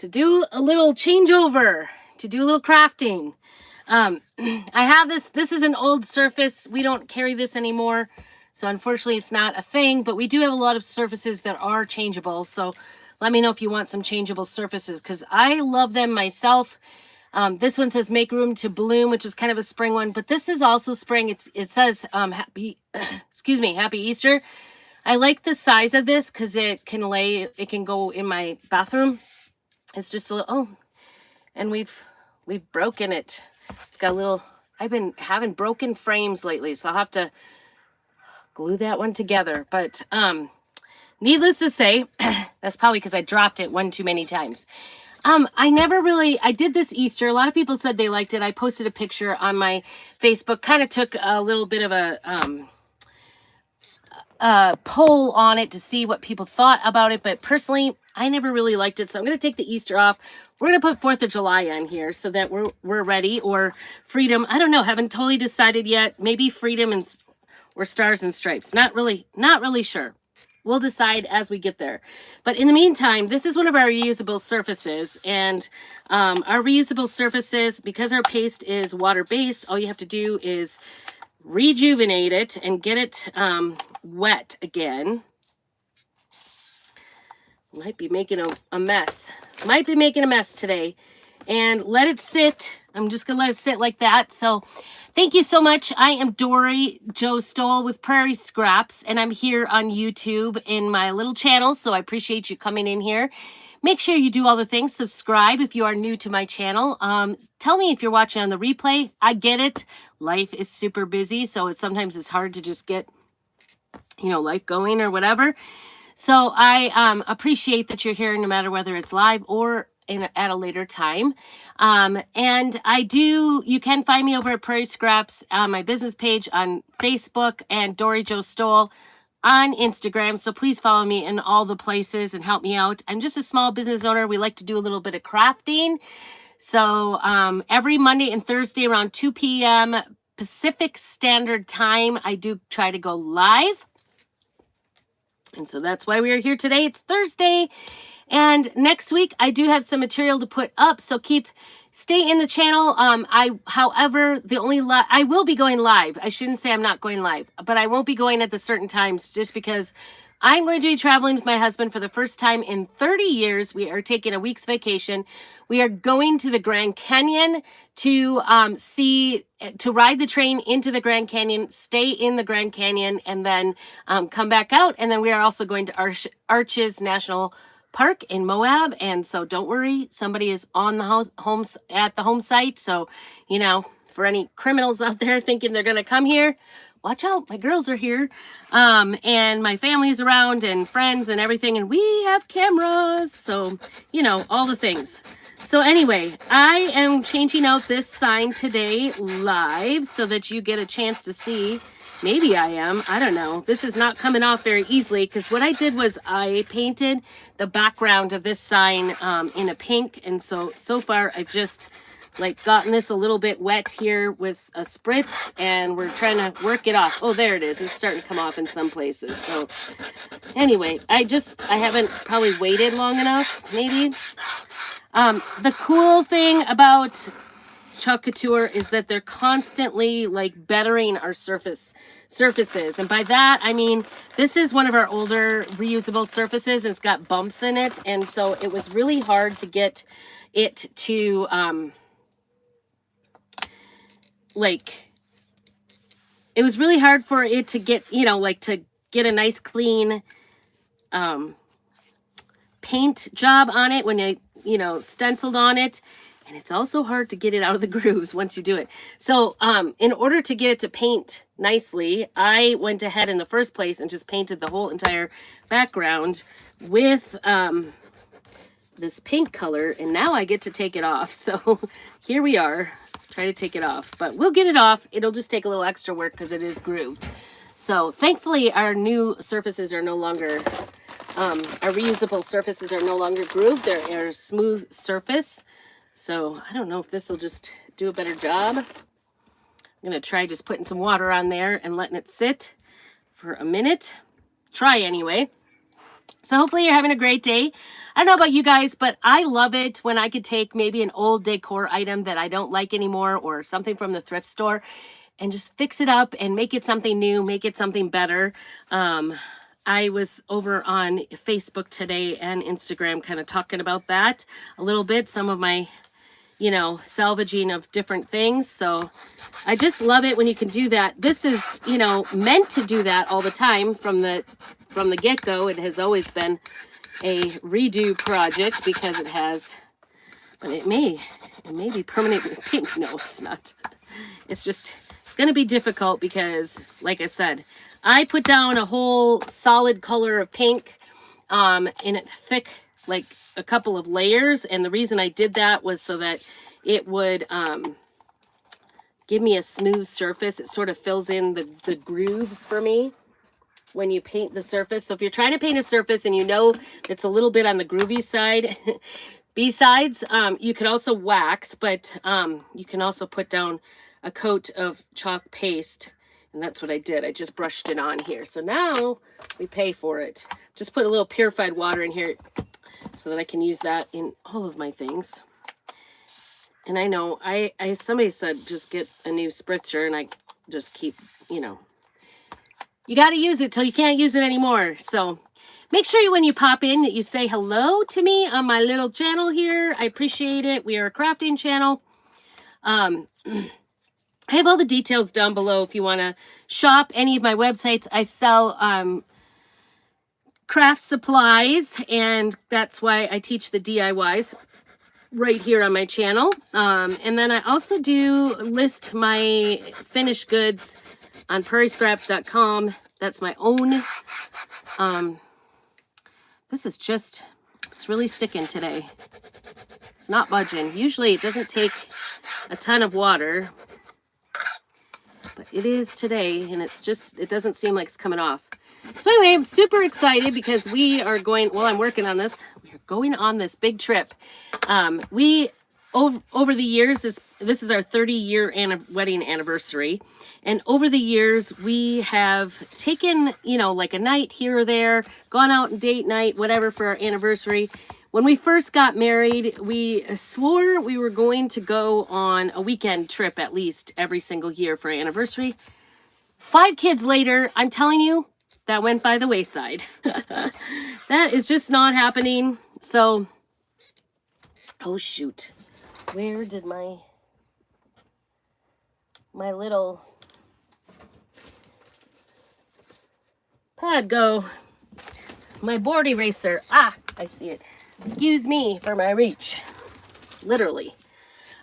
to do a little changeover, to do a little crafting. I have this is an old surface. We don't carry this anymore. So unfortunately it's not a thing, but we do have a lot of surfaces that are changeable. So let me know if you want some changeable surfaces because I love them myself. This one says make room to bloom, which is kind of a spring one, but this is also spring. It says happy, excuse me, happy Easter. I like the size of this because it can go in my bathroom. It's just a little, oh, and we've broken it. It's got a little, I've been having broken frames lately, so I'll have to glue that one together. But needless to say, that's probably because I dropped it one too many times. I did this Easter. A lot of people said they liked it. I posted a picture on my Facebook, kind of took a little bit of a poll on it to see what people thought about it. But personally, I never really liked it. So I'm going to take the Easter off. We're going to put 4th of July on here so that we're ready, or freedom. I don't know. Haven't totally decided yet. Maybe freedom or stars and stripes. Not really sure. We'll decide as we get there. But in the meantime, this is one of our reusable surfaces. And our reusable surfaces, because our paste is water-based, all you have to do is rejuvenate it and get it wet again. Might be making a mess. Might be making a mess today. And let it sit. I'm just going to let it sit like that. So thank you so much. I am Dory Jo Stoll with Prairie Scraps, and I'm here on YouTube in my little channel, so I appreciate you coming in here. Make sure you do all the things. Subscribe if you are new to my channel. Tell me if you're watching on the replay. I get it. Life is super busy, so sometimes it's hard to just get, life going or whatever. So I appreciate that you're here no matter whether it's live or at a later time. And you can find me over at Prairie Scraps on my business page on Facebook and Dory Jo Stoll on Instagram. So please follow me in all the places and help me out. I'm just a small business owner. We like to do a little bit of crafting. So every Monday and Thursday around 2 p.m. Pacific Standard Time, I do try to go live. And so that's why we are here today. It's Thursday. And next week, I do have some material to put up, so stay in the channel. However, I will be going live. I shouldn't say I'm not going live, but I won't be going at the certain times just because I'm going to be traveling with my husband for the first time in 30 years. We are taking a week's vacation. We are going to the Grand Canyon to ride the train into the Grand Canyon, stay in the Grand Canyon, and then come back out. And then we are also going to Arches National Park in Moab, and so don't worry, somebody is on the at the home site. So for any criminals out there thinking they're gonna come here, watch out, my girls are here, and my family's around and friends and everything, and we have cameras, so all the things. So anyway, I am changing out this sign today live so that you get a chance to see. Maybe I am. I don't know. This is not coming off very easily because what I did was I painted the background of this sign in a pink. And so far I've just gotten this a little bit wet here with a spritz, and we're trying to work it off. Oh, there it is. It's starting to come off in some places. So anyway, I haven't probably waited long enough, maybe. The cool thing about Chalk Couture is that they're constantly bettering our surfaces, and by that I mean this is one of our older reusable surfaces, and it's got bumps in it, and so it was really hard to get it to it was really hard for it to get to get a nice clean paint job on it when I stenciled on it. And it's also hard to get it out of the grooves once you do it. So in order to get it to paint nicely, I went ahead in the first place and just painted the whole entire background with this pink color. And now I get to take it off. So here we are. Try to take it off. But we'll get it off. It'll just take a little extra work because it is grooved. So thankfully, our new surfaces are no longer... our reusable surfaces are no longer grooved. They're a smooth surface. So I don't know if this will just do a better job. I'm going to try just putting some water on there and letting it sit for a minute. Try anyway. So hopefully you're having a great day. I don't know about you guys, but I love it when I could take maybe an old decor item that I don't like anymore or something from the thrift store and just fix it up and make it something new, make it something better. I was over on Facebook today and Instagram kind of talking about that a little bit, some of my, salvaging of different things. So I just love it when you can do that. This is, meant to do that all the time from the get-go. It has always been a redo project because it has, but it may be permanently pink. No, it's not. It's going to be difficult because, like I said, I put down a whole solid color of pink in it thick, like a couple of layers. And the reason I did that was so that it would give me a smooth surface. It sort of fills in the grooves for me when you paint the surface. So if you're trying to paint a surface and it's a little bit on the groovy side, besides, you could also wax, but you can also put down a coat of chalk paste. And that's what I did. I just brushed it on here. So now we pay for it. Just put a little purified water in here so that I can use that in all of my things. And I know somebody said just get a new spritzer, and I just keep, you got to use it till you can't use it anymore. So make sure when you pop in that you say hello to me on my little channel here. I appreciate it. We are a crafting channel. I have all the details down below if you want to shop any of my websites. I sell craft supplies, and that's why I teach the DIYs right here on my channel. And then I also do list my finished goods on prairiescraps.com. That's my own. This is it's really sticking today. It's not budging. Usually it doesn't take a ton of water, but it is today, and it doesn't seem like it's coming off. So anyway, I'm super excited because we are going, I'm working on this. We are going on this big trip. Over the years, this is our 30-year wedding anniversary. And over the years, we have taken, like a night here or there, gone out and date night, whatever, for our anniversary. When we first got married, we swore we were going to go on a weekend trip at least every single year for our anniversary. 5 kids later, I'm telling you, that went by the wayside. That is just not happening. So, oh shoot. Where did my little pad go? My board eraser. Ah, I see it. Excuse me for my reach. Literally.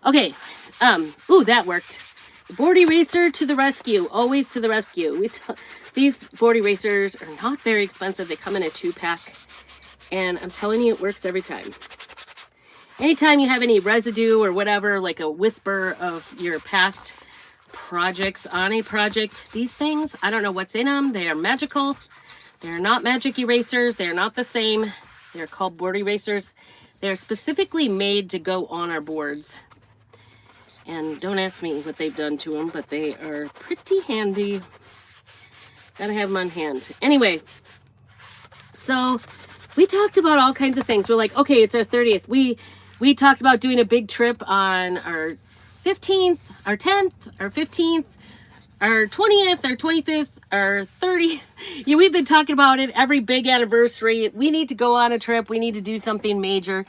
Okay. Ooh, that worked. Board eraser to the rescue. Always to the rescue. These board erasers are not very expensive. They come in a 2-pack. And I'm telling you, it works every time. Anytime you have any residue or whatever, like a whisper of your past projects on a project, these things, I don't know what's in them. They are magical. They're not magic erasers. They're not the same. They're called board erasers. They're specifically made to go on our boards. And don't ask me what they've done to them, but they are pretty handy. Gotta have them on hand. Anyway, so we talked about all kinds of things. We're like, okay, it's our 30th. We talked about doing a big trip on our 15th, our 10th, our 15th, our 20th, our 25th, our 30th. Yeah, we've been talking about it every big anniversary. We need to go on a trip. We need to do something major.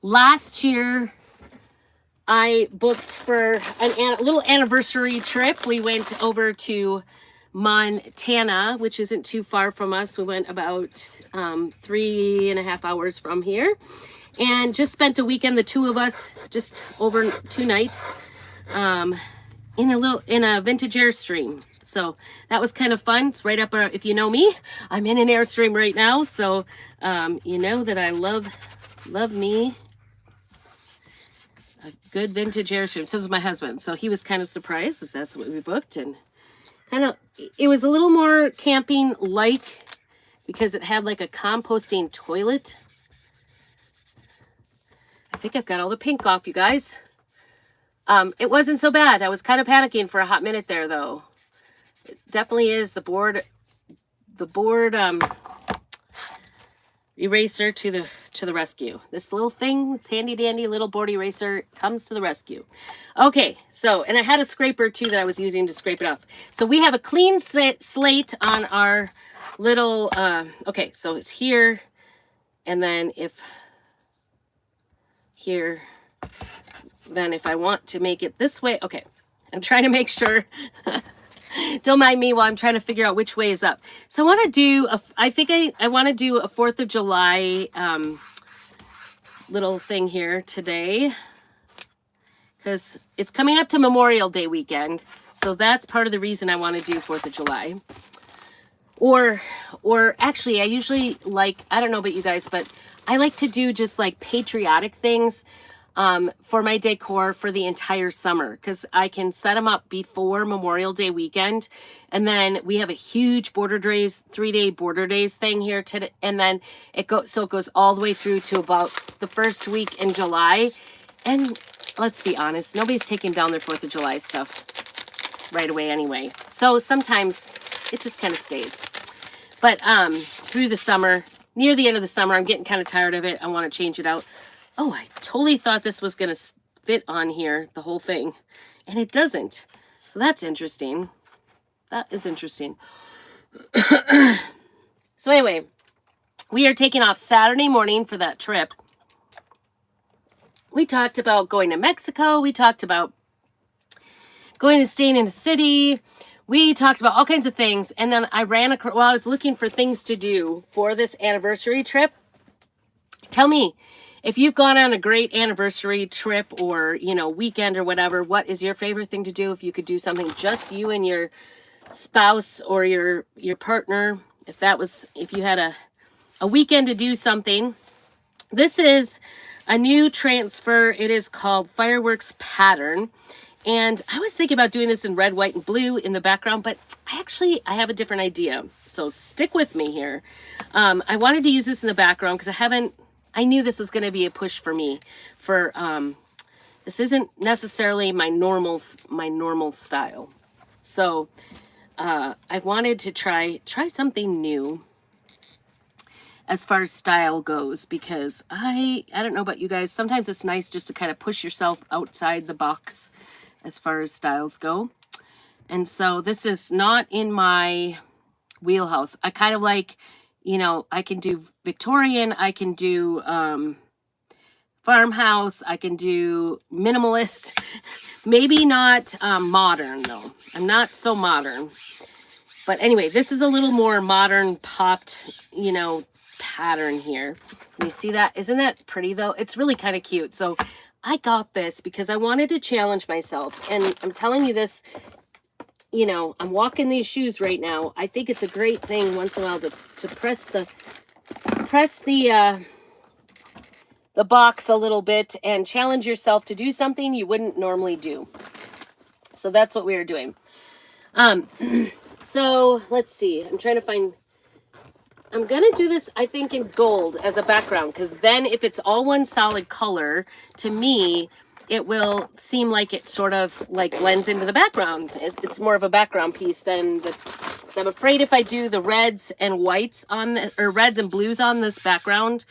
Last year, I booked for a little anniversary trip. We went over to Montana, which isn't too far from us. We went about 3.5 hours from here, and just spent a weekend, the two of us, just over 2 nights, in a vintage Airstream. So that was kind of fun. It's right up if you know me, I'm in an Airstream right now. So you know that I love me a good vintage Airstream. So was my husband. So he was kind of surprised that that's what we booked, and it was a little more camping like because it had like a composting toilet. I think I've got all the pink off, you guys. It wasn't so bad. I was kind of panicking for a hot minute there, though. It definitely is the board eraser to the rescue. This little thing, this handy dandy little board eraser comes to the rescue. Okay, so, and I had a scraper too that I was using to scrape it off. So we have a clean slate on our little, okay, so it's here, and then if here, then if I want to make it this way, okay, I'm trying to make sure. Don't mind me while I'm trying to figure out which way is up. So I want to do, I think I want to do a 4th of July little thing here today, because it's coming up to Memorial Day weekend. So that's part of the reason I want to do 4th of July. Or actually, I usually like, I don't know about you guys, but I like to do just like patriotic things for my decor for the entire summer, because I can set them up before Memorial Day weekend. And then we have a huge Border Days, 3-day Border Days thing here today. And then it goes all the way through to about the first week in July. And let's be honest, nobody's taking down their 4th of July stuff right away anyway. So sometimes it just kind of stays. But through the summer, near the end of the summer, I'm getting kind of tired of it. I want to change it out. Oh, I totally thought this was going to fit on here, the whole thing. And it doesn't. So that's interesting. That is interesting. So anyway, we are taking off Saturday morning for that trip. We talked about going to Mexico. We talked about going to staying in the city. We talked about all kinds of things. And then I ran across, while I was looking for things to do for this anniversary trip. Tell me, if you've gone on a great anniversary trip or, you know, weekend or whatever, what is your favorite thing to do? If you could do something just you and your spouse or your partner, if you had a weekend to do something. This is a new transfer. It is called Fireworks Pattern. And I was thinking about doing this in red, white, and blue in the background, but I have a different idea. So stick with me here. I wanted to use this in the background because I knew this was going to be a push for me. This isn't necessarily my normal style. So I wanted to try something new as far as style goes, because I don't know about you guys. Sometimes it's nice just to kind of push yourself outside the box as far as styles go. And so this is not in my wheelhouse. I kind of like, you know, I can do Victorian, I can do farmhouse, I can do minimalist, maybe not modern though. I'm not so modern. But anyway, this is a little more modern popped, you know, pattern here. Can you see that? Isn't that pretty though? It's really kind of cute. So I got this because I wanted to challenge myself. And I'm telling you this, you know, I'm walking these shoes right now. I think it's a great thing once in a while to press the box a little bit and challenge yourself to do something you wouldn't normally do. So that's what we are doing. So let's see. I'm going to do this, I think, in gold as a background, because then if it's all one solid color, to me, it will seem like it sort of like blends into the background. It's more of a background piece than because I'm afraid if I do the reds and whites or reds and blues on this background,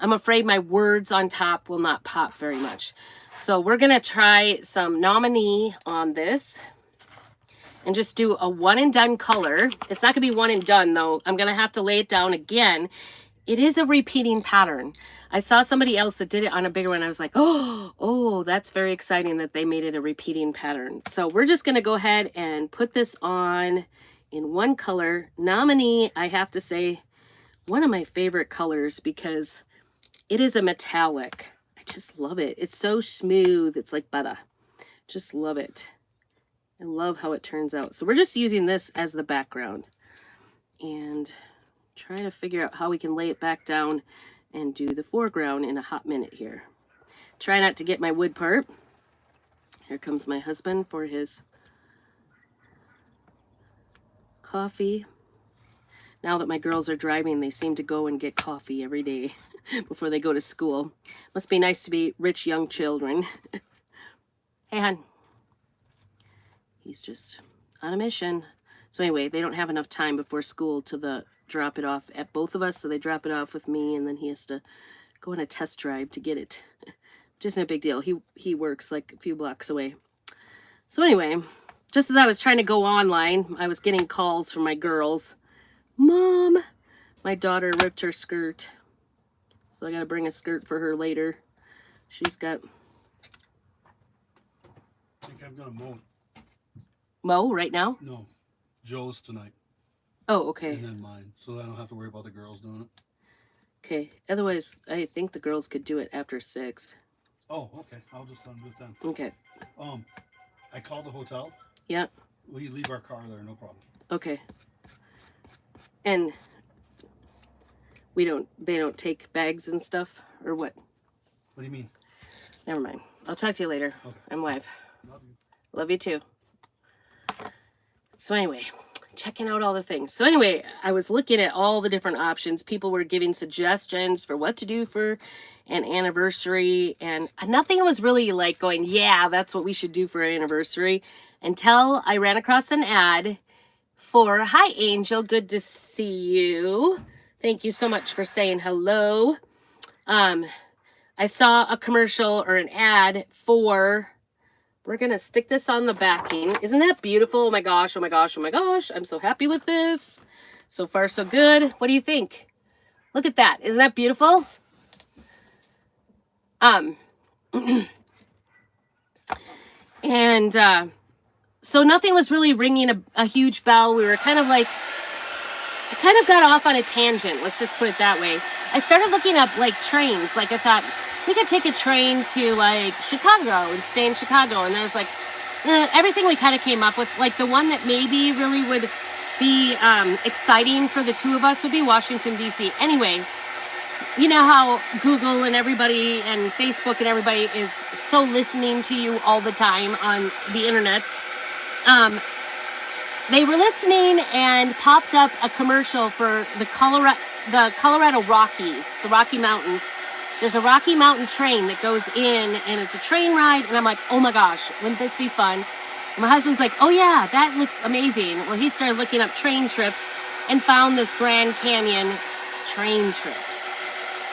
I'm afraid my words on top will not pop very much. So we're going to try some Nominee on this. And just do a one and done color. It's not gonna be one and done though. I'm gonna have to lay it down again. It is a repeating pattern. I saw somebody else that did it on a bigger one. I was like, oh, that's very exciting that they made it a repeating pattern. So we're just gonna go ahead and put this on in one color. Nominee, I have to say, one of my favorite colors because it is a metallic. I just love it. It's so smooth. It's like butter. Just love it. I love how it turns out. So we're just using this as the background and trying to figure out how we can lay it back down and do the foreground in a hot minute here. Try not to get my wood part. Here comes my husband for his coffee. Now that my girls are driving, they seem to go and get coffee every day before they go to school. Must be nice to be rich young children. Hey, hon. He's just on a mission. So anyway, they don't have enough time before school to the drop it off at both of us. So they drop it off with me, and then he has to go on a test drive to get it. Just no big deal. He works like a few blocks away. So anyway, just as I was trying to go online, I was getting calls from my girls. Mom, my daughter ripped her skirt. So I got to bring a skirt for her later. She's got... I think I'm going to mow. Mow right now? No, Joe's tonight. Oh, okay. And then mine. So I don't have to worry about the girls doing it. Okay. Otherwise, I think the girls could do it after 6. Oh, okay. I'll just do it then. Okay. I called the hotel. Yeah. We leave our car there, no problem. Okay. And they don't take bags and stuff, or what? What do you mean? Never mind. I'll talk to you later. Okay. I'm live. Love you. Love you too. So anyway, checking out all the things. So anyway, I was looking at all the different options. People were giving suggestions for what to do for an anniversary, and nothing was really like going, yeah, that's what we should do for our anniversary, until I ran across an ad for, hi Angel, good to see you. Thank you so much for saying hello. I saw a commercial or an ad for, we're going to stick this on the backing. Isn't that beautiful? Oh my gosh, oh my gosh, oh my gosh. I'm so happy with this. So far, so good. What do you think? Look at that. Isn't that beautiful? So nothing was really ringing a huge bell. We were kind of like, I kind of got off on a tangent. Let's just put it that way. I started looking up like trains. Like I thought we could take a train to like Chicago and stay in Chicago. And I was like, everything we kind of came up with, like the one that maybe really would be exciting for the two of us would be Washington, D.C. Anyway, you know how Google and everybody and Facebook and everybody is so listening to you all the time on the internet. They were listening and popped up a commercial for the Colorado Rockies, the Rocky Mountains. There's a Rocky Mountain train that goes in, and it's a train ride. And I'm like, oh my gosh, wouldn't this be fun? And my husband's like, oh yeah, that looks amazing. Well, he started looking up train trips and found this Grand Canyon train trips.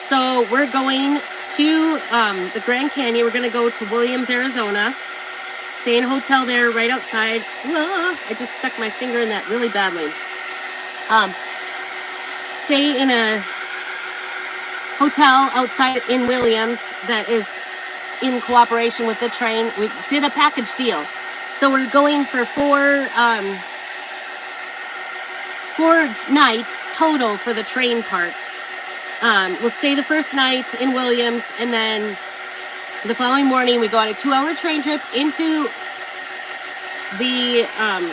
So we're going to the Grand Canyon. We're going to go to Williams, Arizona. Stay in a hotel there right outside. I just stuck my finger in that really badly. Stay in a hotel outside in Williams that is in cooperation with the train. We did a package deal. So we're going for 4 nights total for the train part. We'll stay the first night in Williams, and then the following morning we go on a 2-hour train trip into the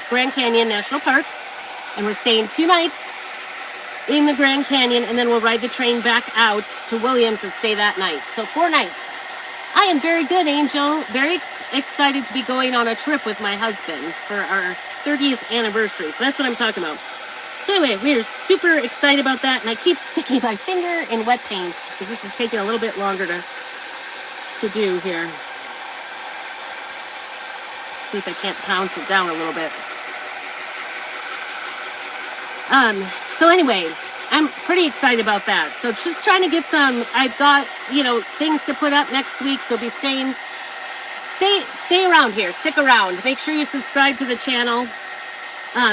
Grand Canyon National Park, and we're staying 2 nights in the Grand Canyon, and then we'll ride the train back out to Williams and stay that night. So 4 nights. I am very good, Angel. Very excited to be going on a trip with my husband for our 30th anniversary. So that's what I'm talking about. So anyway, we are super excited about that, and I keep sticking my finger in wet paint because this is taking a little bit longer to do here. See if I can't pounce it down a little bit. So anyway, I'm pretty excited about that. So just trying to get some, I've got, things to put up next week. So be stay around here, stick around. Make sure you subscribe to the channel.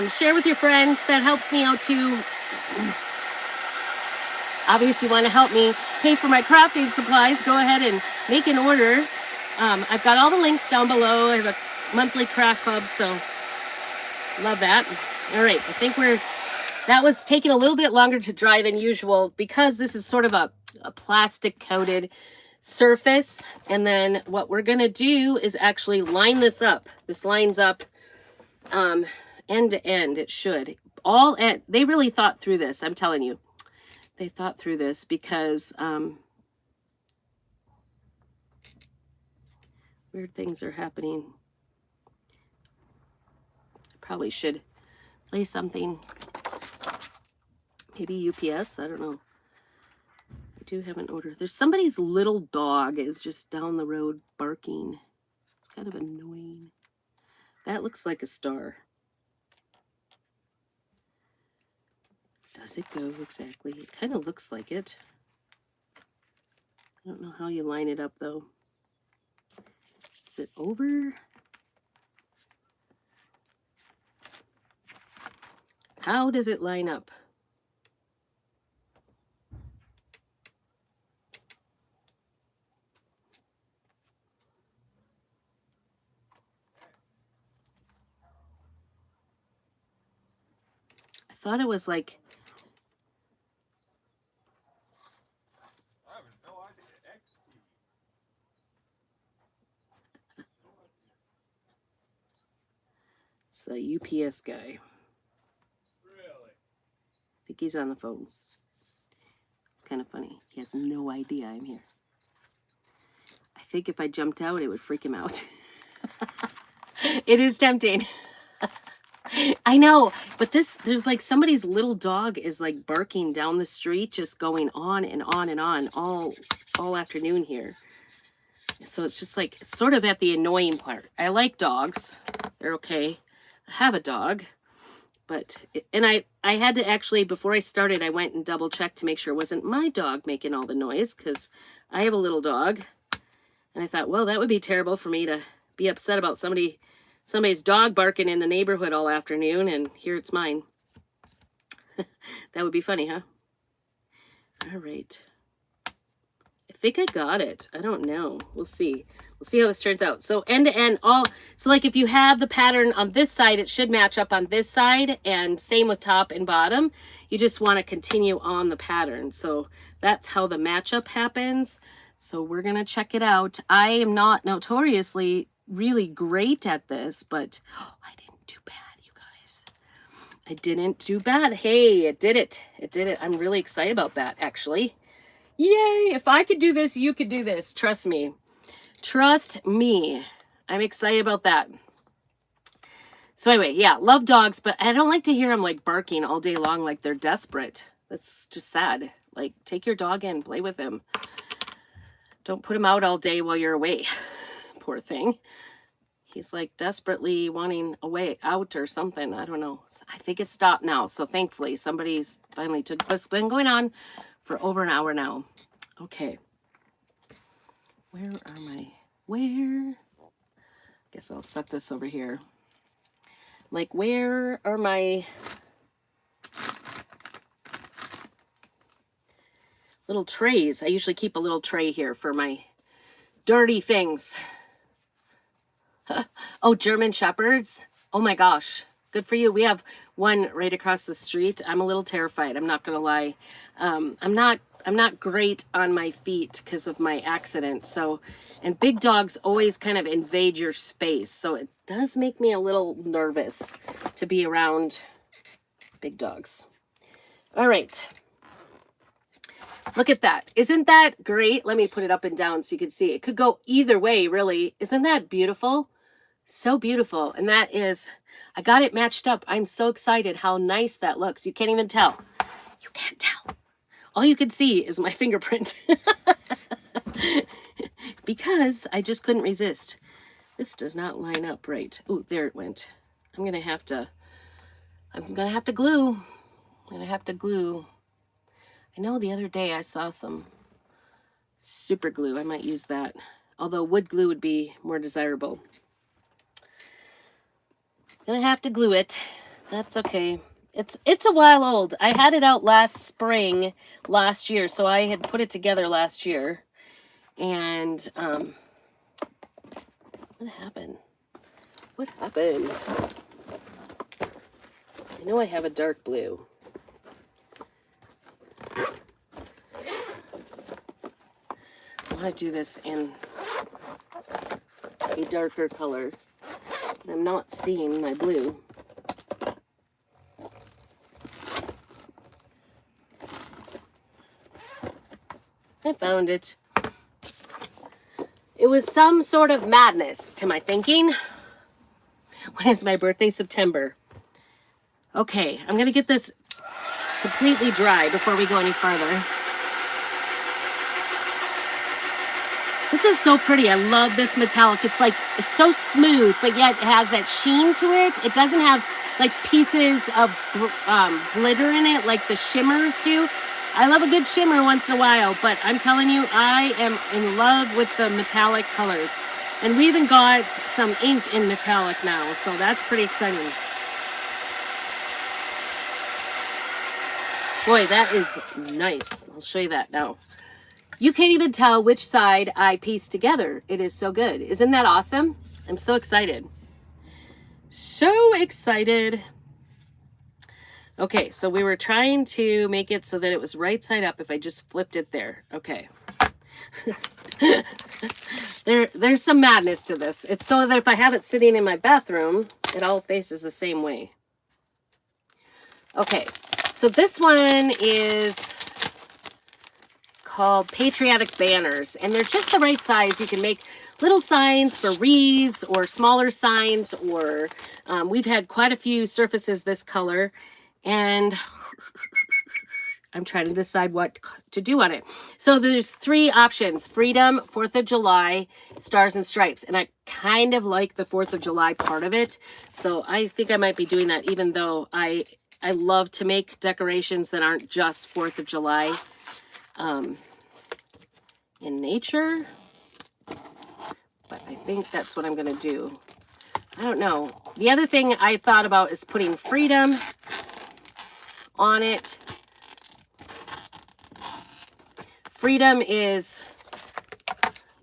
Share with your friends. That helps me out too. Obviously, you want to help me pay for my crafting supplies, go ahead and make an order. I've got all the links down below. I have a monthly craft club, so love that. All right, I think that was taking a little bit longer to dry than usual because this is sort of a plastic coated surface. And then what we're going to do is actually line this up. This lines up end to end. It should. They really thought through this. I'm telling you. They thought through this because weird things are happening. I probably should lay something. Maybe UPS. I don't know. I do have an order. There's somebody's little dog is just down the road barking. It's kind of annoying. That looks like a star. Does it go exactly? It kind of looks like it. I don't know how you line it up though. Is it over? How does it line up? I thought it was like... I have no idea. It's the UPS guy. Really? I think he's on the phone. It's kind of funny. He has no idea I'm here. I think if I jumped out, it would freak him out. It is tempting. I know, but there's like somebody's little dog is like barking down the street, just going on and on and on all afternoon here. So it's just like sort of at the annoying part. I like dogs. They're okay. I have a dog. But, and I had to actually, before I started, I went and double checked to make sure it wasn't my dog making all the noise, because I have a little dog. And I thought, well, that would be terrible for me to be upset about somebody's dog barking in the neighborhood all afternoon, and here it's mine. That would be funny, huh? All right. I think I got it. I don't know. We'll see. We'll see how this turns out. So end to end, so like if you have the pattern on this side, it should match up on this side, and same with top and bottom. You just want to continue on the pattern. So that's how the matchup happens. So we're going to check it out. I am not notoriously really great at this, but I didn't do bad, you guys. I didn't do bad. Hey, it did it. It did it. I'm really excited about that, actually. Yay! If I could do this, you could do this. Trust me. Trust me. I'm excited about that. So anyway, yeah, love dogs, but I don't like to hear them like barking all day long like they're desperate. That's just sad. Like, take your dog in, play with him. Don't put him out all day while you're away. Poor thing. He's like desperately wanting a way out or something. I don't know. I think it's stopped now. So thankfully somebody's finally took, but it's been going on for over an hour now. Okay. Where are my, where? Guess I'll set this over here. Like, where are my little trays? I usually keep a little tray here for my dirty things. Oh, German Shepherds. Oh my gosh. Good for you. We have one right across the street. I'm a little terrified. I'm not going to lie. I'm not great on my feet because of my accident. So, and big dogs always kind of invade your space. So it does make me a little nervous to be around big dogs. All right. Look at that. Isn't that great? Let me put it up and down so you can see. It could go either way, really. Isn't that beautiful? So beautiful. And that is, I got it matched up. I'm so excited how nice that looks. You can't even tell. You can't tell. All you can see is my fingerprint. Because I just couldn't resist. This does not line up right. Ooh, there it went. I'm going to have to glue. I'm going to have to glue. I know the other day I saw some super glue. I might use that. Although wood glue would be more desirable. Gonna have to glue it. That's okay. It's a while old. I had it out last year, so I had put it together last year. And what happened? What happened? I know I have a dark blue. I want to do this in a darker color. I'm not seeing my blue. I found it. It was some sort of madness to my thinking. When is my birthday? September. Okay, I'm going to get this completely dry before we go any further. This is so pretty. I love this metallic. It's so smooth, but yet it has that sheen to it. It doesn't have like pieces of glitter in it, like the shimmers do. I love a good shimmer once in a while, but I'm telling you, I am in love with the metallic colors. And we even got some ink in metallic now, so that's pretty exciting. Boy, that is nice. I'll show you that now. You can't even tell which side I pieced together. It is so good. Isn't that awesome? I'm so excited. So excited. Okay, so we were trying to make it so that it was right side up if I just flipped it there. Okay. There's some madness to this. It's so that if I have it sitting in my bathroom, it all faces the same way. Okay, so this one is called Patriotic Banners, and they're just the right size. You can make little signs for wreaths or smaller signs, or we've had quite a few surfaces this color, and I'm trying to decide what to do on it. So there's 3 options: Freedom, 4th of July, Stars and Stripes. And I kind of like the 4th of July part of it. So I think I might be doing that, even though I love to make decorations that aren't just 4th of July in nature. But I think that's what I'm going to do. I don't know. The other thing I thought about is putting Freedom on it. Freedom is,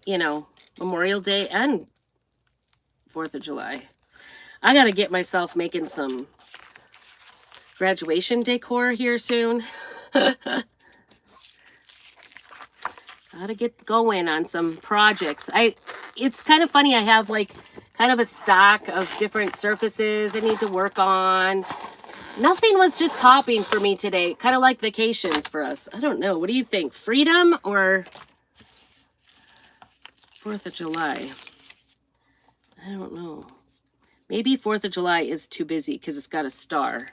you know, Memorial Day and 4th of July. I got to get myself making some graduation decor here soon. Gotta get going on some projects. It's kind of funny. I have like kind of a stock of different surfaces I need to work on. Nothing was just popping for me today. Kind of like vacations for us. I don't know. What do you think? Freedom or 4th of July? I don't know. Maybe 4th of July is too busy because it's got a star.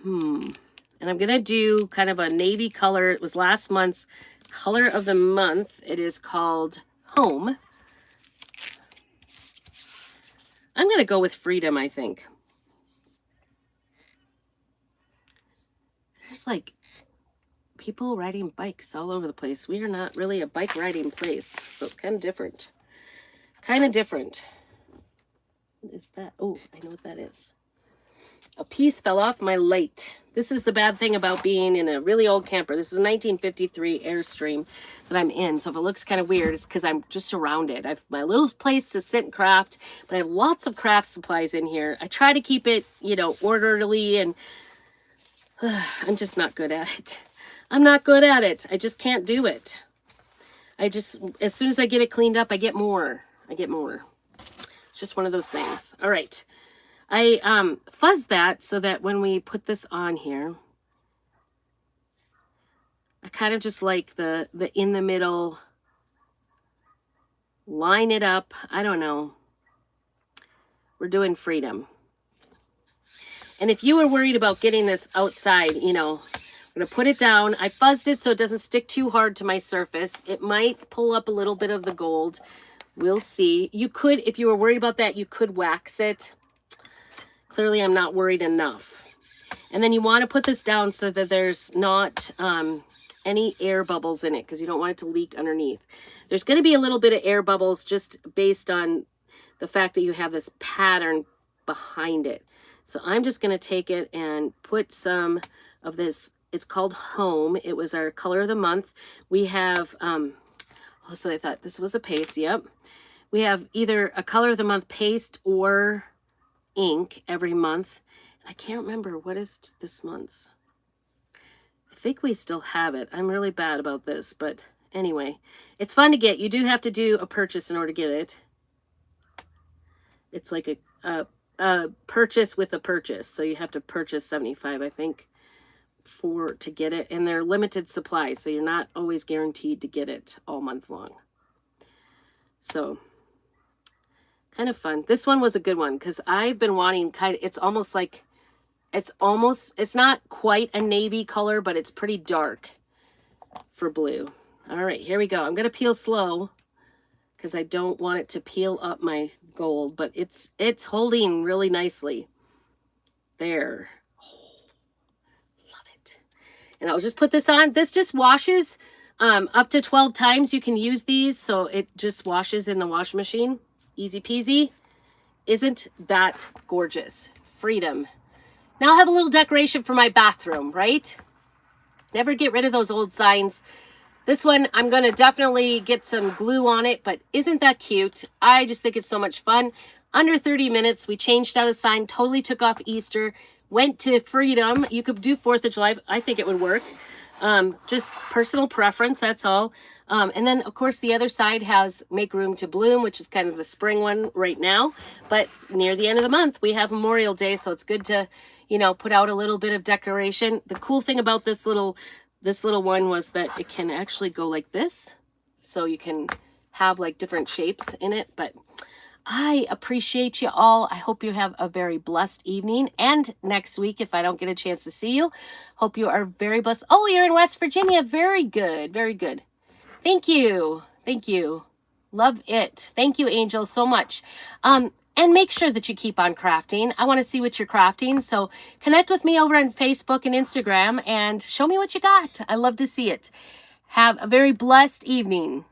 And I'm going to do kind of a navy color. It was last month's color of the month. It is called Home. I'm going to go with Freedom, I think. There's like people riding bikes all over the place. We are not really a bike riding place, so it's kind of different. Kind of different. What is that? Oh, I know what that is. A piece fell off my light. This is the bad thing about being in a really old camper. This is a 1953 Airstream that I'm in. So if it looks kind of weird, it's because I'm just surrounded. I have my little place to sit and craft, but I have lots of craft supplies in here. I try to keep it, you know, orderly, and I'm just not good at it. I'm not good at it. I just can't do it. As soon as I get it cleaned up, I get more. It's just one of those things. All right. I fuzzed that so that when we put this on here, I kind of just like the in the middle, line it up. I don't know. We're doing Freedom. And if you were worried about getting this outside, you know, I'm going to put it down. I fuzzed it so it doesn't stick too hard to my surface. It might pull up a little bit of the gold. We'll see. You could, if you were worried about that, you could wax it. Clearly, I'm not worried enough. And then you want to put this down so that there's not any air bubbles in it, because you don't want it to leak underneath. There's going to be a little bit of air bubbles just based on the fact that you have this pattern behind it. So I'm just going to take it and put some of this. It's called Home. It was our color of the month. We have, so I thought this was a paste. Yep. We have either a color of the month paste or ink every month. And I can't remember what is this month's. I think we still have it. I'm really bad about this, but anyway, it's fun to get. You do have to do a purchase in order to get it. It's like a purchase with a purchase. So you have to purchase 75, I think, to get it. And they're limited supplies, so you're not always guaranteed to get it all month long. So kind of fun. This one was a good one because I've been wanting it's not quite a navy color, but it's pretty dark for blue. All right, here we go. I'm going to peel slow because I don't want it to peel up my gold, but it's holding really nicely. There. Oh, love it. And I'll just put this on. This just washes up to 12 times. You can use these, so it just washes in the washing machine. Easy peasy. Isn't that gorgeous? Freedom. Now I have a little decoration for my bathroom, right? Never get rid of those old signs. This one, I'm going to definitely get some glue on it, but isn't that cute? I just think it's so much fun. Under 30 minutes, we changed out a sign, totally took off Easter, went to Freedom. You could do 4th of July. I think it would work. Just personal preference, that's all. And then, of course, the other side has Make Room to Bloom, which is kind of the spring one right now. But near the end of the month, we have Memorial Day, so it's good to, you know, put out a little bit of decoration. The cool thing about this little one was that it can actually go like this. So you can have like different shapes in it. But I appreciate you all. I hope you have a very blessed evening. And next week, if I don't get a chance to see you, hope you are very blessed. Oh, you're in West Virginia. Very good. Very good. Thank you. Thank you. Love it. Thank you, Angel, so much. And make sure that you keep on crafting. I want to see what you're crafting. So connect with me over on Facebook and Instagram and show me what you got. I love to see it. Have a very blessed evening.